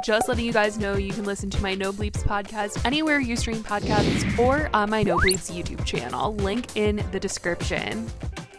Just letting you guys know you can listen to my No Bleeps podcast anywhere you stream podcasts or on my No Bleeps YouTube channel. Link in the description.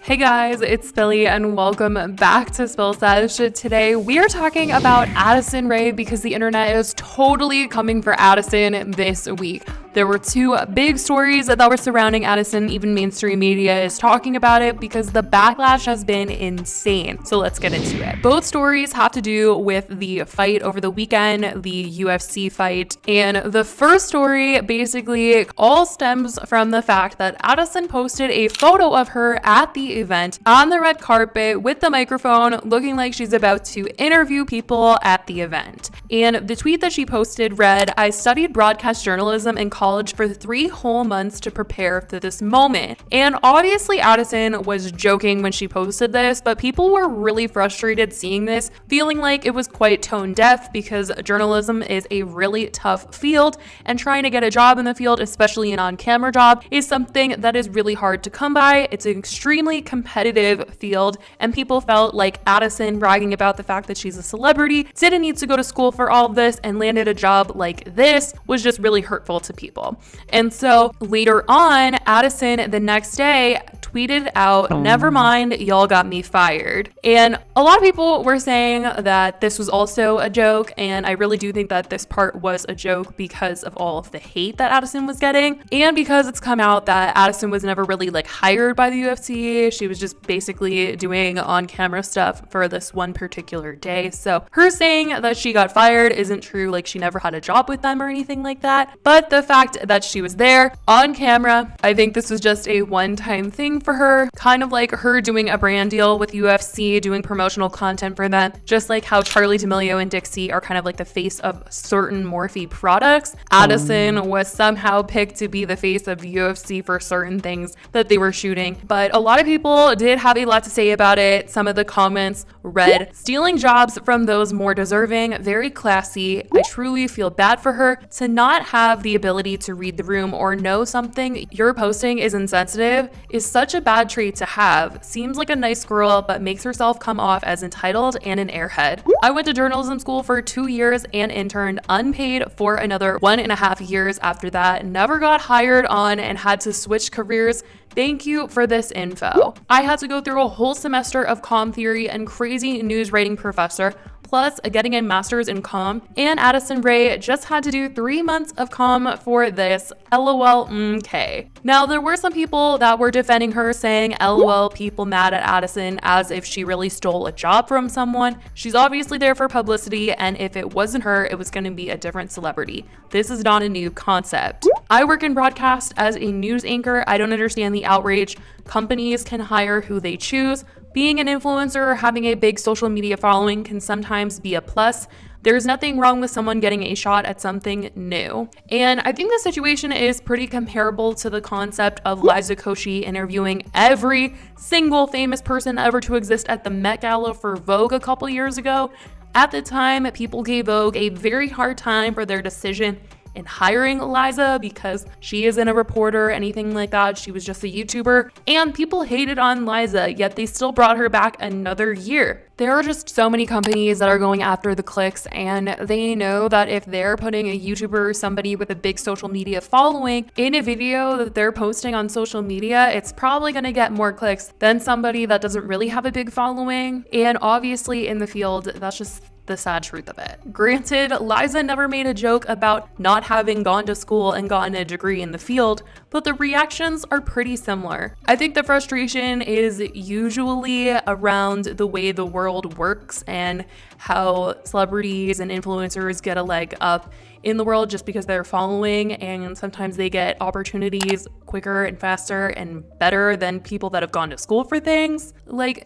Hey guys, it's Philly and welcome back to Spill Sesh. Today we are talking about Addison Rae because the internet is totally coming for Addison this week. There were two big stories that were surrounding Addison. Even mainstream media is talking about it because the backlash has been insane. So let's get into it. Both stories have to do with the fight over the weekend, the UFC fight. And the first story basically all stems from the fact that Addison posted a photo of her at the event on the red carpet with the microphone, looking like she's about to interview people at the event. And the tweet that she posted read, "I studied broadcast journalism in college for 3 whole months to prepare for this moment." And obviously Addison was joking when she posted this, but people were really frustrated seeing this, feeling like it was quite tone deaf because journalism is a really tough field, and trying to get a job in the field, especially an on-camera job, is something that is really hard to come by. It's an extremely competitive field, and people felt like Addison bragging about the fact that she's a celebrity, didn't need to go to school for all of this, and landed a job like this was just really hurtful to people. And so later on, Addison the next day tweeted out, "Never mind, y'all got me fired." And a lot of people were saying that this was also a joke, and I really do think that this part was a joke because of all of the hate that Addison was getting, and because it's come out that Addison was never really hired by the UFC. She was just basically doing on-camera stuff for this one particular day. So her saying that she got fired isn't true, she never had a job with them or anything like that. But the fact that she was there on camera, I think this was just a one-time thing for her, kind of like her doing a brand deal with UFC, doing promotional content for them, just like how Charli D'Amelio and Dixie are kind of like the face of certain Morphe products. Addison was somehow picked to be the face of UFC for certain things that they were shooting. But a lot of people did have a lot to say about it. Some of the comments read, "Stealing jobs from those more deserving, very classy. I truly feel bad for her to not have the ability to read the room or know something you're posting is insensitive is such a bad trait to have. Seems like a nice girl, but makes herself come off as entitled and an airhead. I went to journalism school for 2 years and interned unpaid for another 1.5 years after that. Never got hired on and had to switch careers. Thank you for this info. I had to go through a whole semester of comm theory and crazy news writing professor, plus getting a master's in comm, and Addison Rae just had to do 3 months of comm for this. LOL, okay." Now, there were some people that were defending her, saying, "LOL, people mad at Addison," as if she really stole a job from someone. She's obviously there for publicity, and if it wasn't her, it was going to be a different celebrity. This is not a new concept. I work in broadcast as a news anchor. I don't understand the outrage. Companies can hire who they choose. Being an influencer or having a big social media following can sometimes be a plus. There's nothing wrong with someone getting a shot at something new. And I think the situation is pretty comparable to the concept of Liza Koshy interviewing every single famous person ever to exist at the Met Gala for Vogue a couple years ago. At the time, people gave Vogue a very hard time for their decision in hiring Liza because she isn't a reporter or anything like that. She was just a YouTuber, and people hated on Liza, yet they still brought her back another year. There are just so many companies that are going after the clicks, and they know that if they're putting a YouTuber or somebody with a big social media following in a video that they're posting on social media, it's probably going to get more clicks than somebody that doesn't really have a big following. And obviously in the field, that's just the sad truth of it. Granted, Liza never made a joke about not having gone to school and gotten a degree in the field, but the reactions are pretty similar. I think the frustration is usually around the way the world works and how celebrities and influencers get a leg up in the world just because they're following, and sometimes they get opportunities quicker and faster and better than people that have gone to school for things.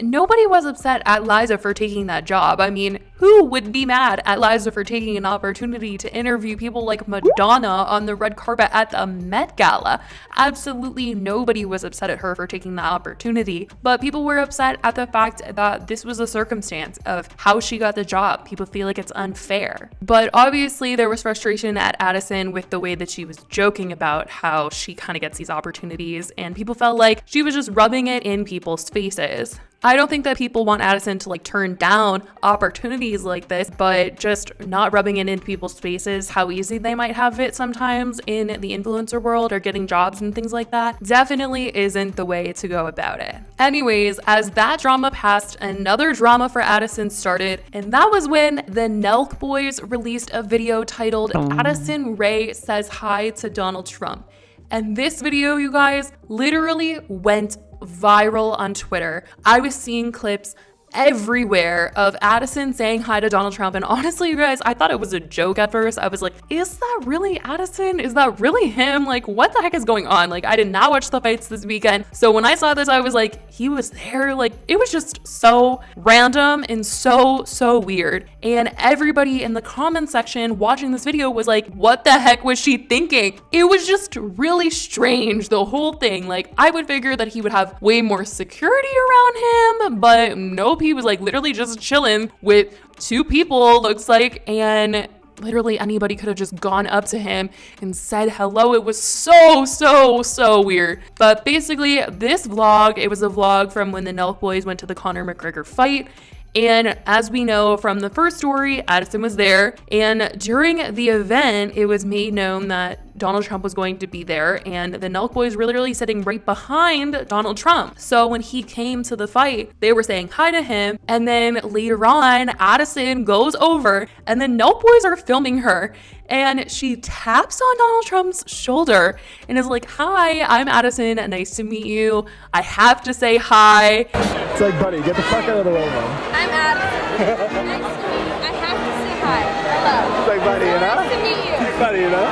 Nobody was upset at Liza for taking that job. I mean, who would be mad at Liza for taking an opportunity to interview people like Madonna on the red carpet at the Met Gala? Absolutely nobody was upset at her for taking that opportunity, but people were upset at the fact that this was a circumstance of how she got the job. People feel like it's unfair. But obviously there was frustration at Addison with the way that she was joking about how she kind of gets these opportunities, and people felt like she was just rubbing it in people's faces. I don't think that people want Addison to like turn down opportunities like this, but just not rubbing it into people's faces, how easy they might have it sometimes in the influencer world or getting jobs and things like that, definitely isn't the way to go about it. Anyways, as that drama passed, another drama for Addison started, and that was when the Nelk Boys released a video titled Addison Rae Says Hi to Donald Trump. And this video, you guys, literally went viral on Twitter. I was seeing clips everywhere of Addison saying hi to Donald Trump, and honestly, you guys, I thought it was a joke at first. I was like, is that really Addison? Is that really him? Like, what the heck is going on? Like, I did not watch the fights this weekend, so when I saw this, I was like, he was there. Like, it was just so random and so weird, and everybody in the comment section watching this video was like, what the heck was she thinking? It was just really strange, the whole thing. Like, I would figure that he would have way more security around him, but nope. He was like literally just chilling with two people, looks like, and literally anybody could have just gone up to him and said hello. It was so weird. But basically, this vlog, it was a vlog from when the Nelk Boys went to the Conor McGregor fight. And as we know from the first story, Addison was there. And during the event, it was made known that Donald Trump was going to be there. And the Nelk Boys were literally sitting right behind Donald Trump. So when he came to the fight, they were saying hi to him. And then later on, Addison goes over and the Nelk Boys are filming her. And she taps on Donald Trump's shoulder and is like, hi, I'm Addison. Nice to meet you. I have to say hi. It's like, buddy, get the fuck out of the way, man. I'm Addison. Nice to meet you. I have to say hi. Hello. It's like, buddy, you know? Nice to meet you. Like, buddy, you know?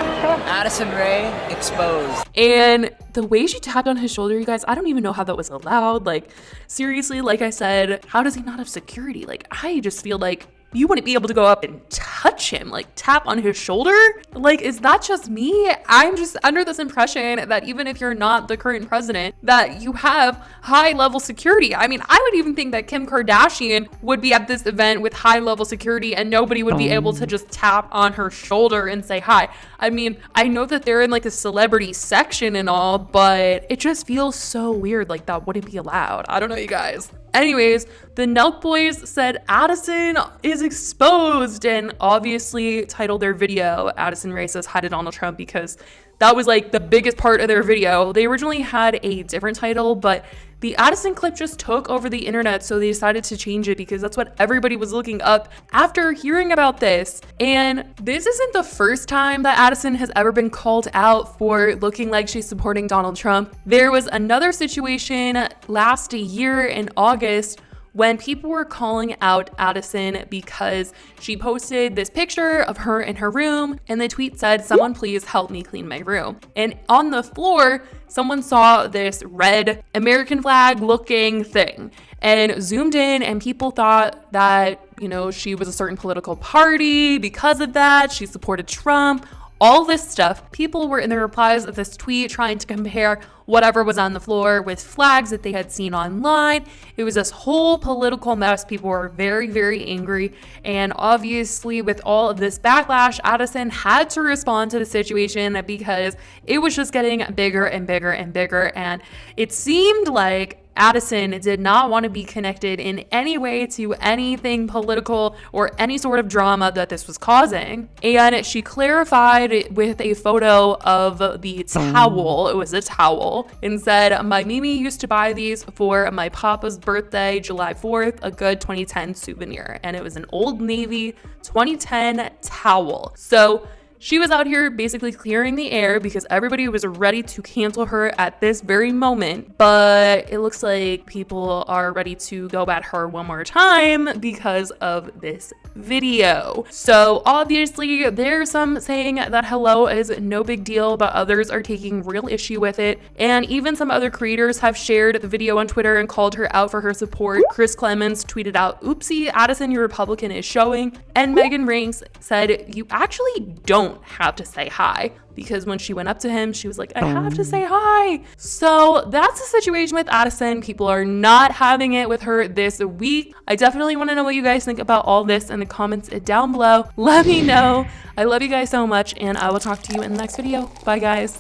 Addison Rae exposed. And the way she tapped on his shoulder, you guys, I don't even know how that was allowed. Like, seriously, like I said, how does he not have security? Like, I just feel like you wouldn't be able to go up and touch him, like tap on his shoulder. Like, is that just me? I'm just under this impression that even if you're not the current president, that you have high level security. I mean, I would even think that Kim Kardashian would be at this event with high level security and nobody would be able to just tap on her shoulder and say hi. I mean, I know that they're in like the celebrity section and all, but it just feels so weird. Like that wouldn't be allowed. I don't know, you guys. Anyways, the Nelk Boys said Addison is exposed and obviously titled their video Addison Rae Says Hi to Donald Trump because that was like the biggest part of their video. They originally had a different title, but the Addison clip just took over the internet, so they decided to change it because that's what everybody was looking up after hearing about this. And this isn't the first time that Addison has ever been called out for looking like she's supporting Donald Trump. There was another situation last year in August when people were calling out Addison because she posted this picture of her in her room and the tweet said, "Someone please help me clean my room." And on the floor, someone saw this red American flag looking thing and zoomed in, and people thought that, you know, she was a certain political party because of that. She supported Trump. All this stuff. People were in the replies of this tweet trying to compare whatever was on the floor with flags that they had seen online. It was this whole political mess. People were very angry. And obviously with all of this backlash, Addison had to respond to the situation because it was just getting bigger and bigger. And it seemed like Addison did not want to be connected in any way to anything political or any sort of drama that this was causing. And she clarified with a photo of the towel. It was a towel, and said, "My Mimi used to buy these for my papa's birthday, July 4th, a good 2010 souvenir." And it was an Old Navy 2010 towel. So she was out here basically clearing the air because everybody was ready to cancel her at this very moment. But it looks like people are ready to go at her one more time because of this video. So obviously there's some saying that hello is no big deal, but others are taking real issue with it. And even some other creators have shared the video on Twitter and called her out for her support. Chris Clemens tweeted out, "Oopsie, Addison, your Republican is showing." And Megan Rinks said, "You actually don't have to say hi," because when she went up to him, she was like, "I have to say hi." So that's the situation with Addison. People are not having it with her this week. I definitely want to know what you guys think about all this in the comments down below. Let me know. I love you guys so much, and I will talk to you in the next video. Bye, guys.